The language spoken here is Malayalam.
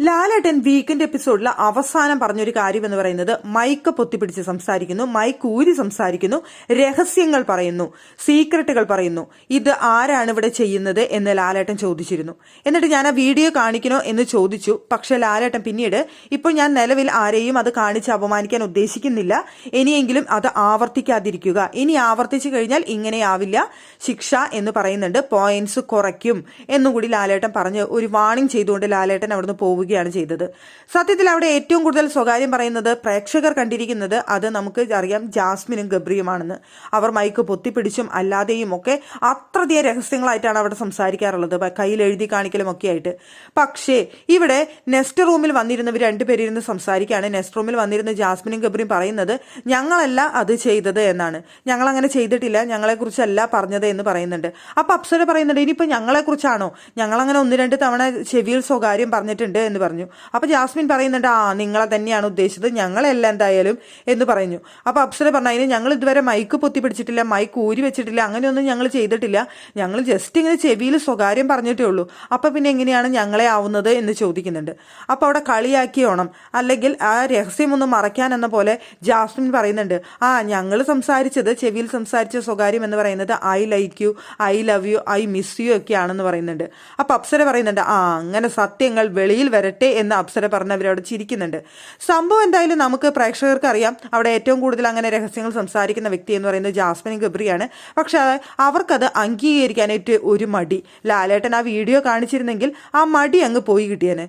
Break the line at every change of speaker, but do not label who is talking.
ലാലേട്ടൻ വീക്കെൻഡ് എപ്പിസോഡിൽ അവസാനം പറഞ്ഞൊരു കാര്യം എന്ന് പറയുന്നത് മൈക്ക് പൊത്തിപ്പിടിച്ച് സംസാരിക്കുന്നു, മൈക്ക് ഊരി സംസാരിക്കുന്നു, രഹസ്യങ്ങൾ പറയുന്നു, സീക്രട്ടുകൾ പറയുന്നു. ഇത് ആരാണ് ഇവിടെ ചെയ്യുന്നത് എന്ന് ലാലേട്ടൻ ചോദിച്ചിരുന്നു. എന്നിട്ട് ഞാൻ ആ വീഡിയോ കാണിക്കണോ എന്ന് ചോദിച്ചു. പക്ഷെ ലാലേട്ടൻ പിന്നീട് ഇപ്പോൾ ഞാൻ നിലവിൽ ആരെയും അത് കാണിച്ച് അപമാനിക്കാൻ ഉദ്ദേശിക്കുന്നില്ല, ഇനിയെങ്കിലും അത് ആവർത്തിക്കാതിരിക്കുക, ഇനി ആവർത്തിച്ചു കഴിഞ്ഞാൽ ഇങ്ങനെയാവില്ല ശിക്ഷ എന്ന് പറയുന്നുണ്ട്, പോയിന്റ്സ് കുറയ്ക്കും എന്നുകൂടി ലാലേട്ടൻ പറഞ്ഞ് ഒരു വാണിംഗ് ചെയ്തുകൊണ്ട് ലാലേട്ടൻ അവിടുന്ന് പോവുക ചെയ്തത്. സത്യത്തിൽ അവിടെ ഏറ്റവും കൂടുതൽ സ്വകാര്യം പറയുന്നത് പ്രേക്ഷകർ കണ്ടിരിക്കുന്നത് അത് നമുക്ക് അറിയാം ജാസ്മിനും ഗബ്രിയുമാണെന്ന്. അവർ മൈക്ക് പൊത്തിപ്പിടിച്ചും അല്ലാതെയും ഒക്കെ അത്രയധികം രഹസ്യങ്ങളായിട്ടാണ് അവിടെ സംസാരിക്കാറുള്ളത്, കയ്യിൽ എഴുതി കാണിക്കലും ഒക്കെ ആയിട്ട്. പക്ഷേ ഇവിടെ നെക്സ്റ്റ് റൂമിൽ വന്നിരുന്നവർ രണ്ടുപേരിരുന്ന് സംസാരിക്കുകയാണ്. നെക്സ്റ്റ് റൂമിൽ വന്നിരുന്ന ജാസ്മിനും ഗബ്രിയും പറയുന്നത് ഞങ്ങളല്ല അത് ചെയ്തത് എന്നാണ്, ഞങ്ങൾ അങ്ങനെ ചെയ്തിട്ടില്ല, ഞങ്ങളെക്കുറിച്ചല്ല പറഞ്ഞത് എന്ന് പറയുന്നുണ്ട്. അപ്പൊ അപ്സര പറയുന്നുണ്ട് ഇനിയിപ്പോൾ ഞങ്ങളെക്കുറിച്ചാണോ, ഞങ്ങളങ്ങനെ ഒന്ന് രണ്ട് തവണ ചെവിയിൽ സ്വകാര്യം പറഞ്ഞിട്ടുണ്ട് എന്ന് പറഞ്ഞു. അപ്പൊ ജാസ്മിൻ പറയുന്നുണ്ട് നിങ്ങളെ തന്നെയാണ് ഉദ്ദേശിച്ചത്, ഞങ്ങളല്ല എന്തായാലും എന്ന് പറഞ്ഞു. അപ്പൊ അപ്സര പറഞ്ഞു അതിന് ഞങ്ങൾ ഇതുവരെ മൈക്ക് പൊത്തി പിടിച്ചിട്ടില്ല, മൈക്ക് ഊരി വെച്ചിട്ടില്ല, അങ്ങനെയൊന്നും ഞങ്ങൾ ചെയ്തിട്ടില്ല, ഞങ്ങൾ ജസ്റ്റ് ഇങ്ങനെ ചെവിയിൽ സ്വകാര്യം പറഞ്ഞിട്ടേ ഉള്ളൂ. അപ്പൊ പിന്നെ എങ്ങനെയാണ് ഞങ്ങളെ ആവുന്നത് എന്ന് ചോദിക്കുന്നുണ്ട്. അപ്പൊ അവിടെ കളിയാക്കിയോണം അല്ലെങ്കിൽ ആ രഹസ്യമൊന്നും മറയ്ക്കാൻ എന്ന പോലെ ജാസ്മിൻ പറയുന്നുണ്ട് ഞങ്ങൾ സംസാരിച്ചത് ചെവിയിൽ സംസാരിച്ച സ്വകാര്യം എന്ന് പറയുന്നത് I like you, I love you, I miss you ഒക്കെയാണെന്ന് പറയുന്നുണ്ട്. അപ്പൊ അപ്സര പറയുന്നുണ്ട് അങ്ങനെ സത്യങ്ങൾ വെളിയിൽ വരട്ടെ എന്ന് അപ്സര പറഞ്ഞവരവിടെ ചിരിക്കുന്നുണ്ട്. സംഭവം എന്തായാലും നമുക്ക് പ്രേക്ഷകർക്ക് അറിയാം അവിടെ ഏറ്റവും കൂടുതൽ അങ്ങനെ രഹസ്യങ്ങൾ സംസാരിക്കുന്ന വ്യക്തി എന്ന് പറയുന്നത് ജാസ്മിൻ ഗബ്രിയാണ്. പക്ഷെ അവർക്കത് അംഗീകരിക്കാനായിട്ട് ഒരു മടി. ലാലേട്ടൻ ആ വീഡിയോ കാണിച്ചിരുന്നെങ്കിൽ ആ മടി അങ്ങ് പോയി കിട്ടിയേനെ.